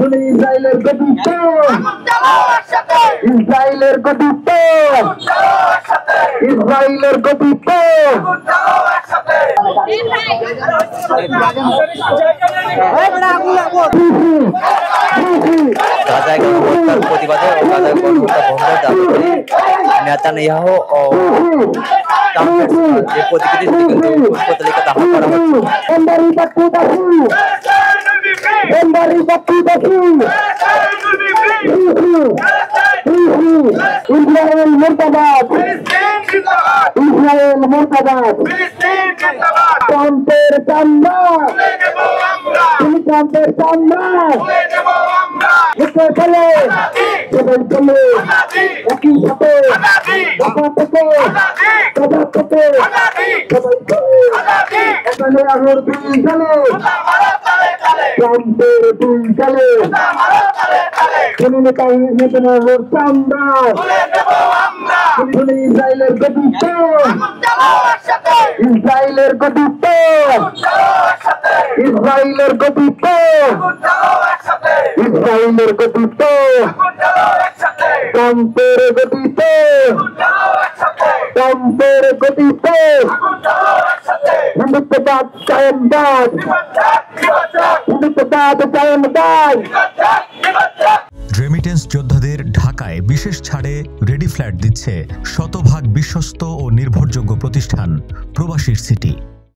ইসরায়েলের গতিত্ব, ইসরায়েলের গতিত্ব, ইসরায়েলের গতিত্ব। গাজায় গণহত্যার প্রতিবাদে ও গাজায় গণহত্যা বন্ধের দাবি করে নেতানিয়াহু ও ট্রাম্পের যে প্রতিক্রিয়া সেটি কিন্তু পত্রিকা দাহ করা হচ্ছে। ইসরায়েল মুর্দাবাদ, ইসরায়েল মুর্দাবাদ। ট্রাম্পের চামড়া, তুমি ট্রাম্পের চামড়া চলে সবাই চলে একই সাথে ঢাকা থেকে কাজা থেকে সবাই চলে এখানে আলোর দুই চলে ট্রাম্পের দুই চলে নেতানিয়াহুর চামড়া, ইসরায়েলের গতিত্ব, ইসরায়েলের গতিত্ব, ইসরায়েলের গতিত্ব, ইসরায়েলের গতিত্ব, ট্রাম্পের গতিত্ব, ট্রাম্পের গতিত্ব, হিন্দুত্ববাদ চায়নবাদ, হিন্দুত্ববাদ চায়নবাদ। রেমিটেন্স যোদ্ধাদের ঢাকায় বিশেষ ছাড়ে রেডি ফ্ল্যাট দিচ্ছে শতভাগ বিশ্বস্ত ও নির্ভরযোগ্য প্রতিষ্ঠান প্রবাসীর সিটি।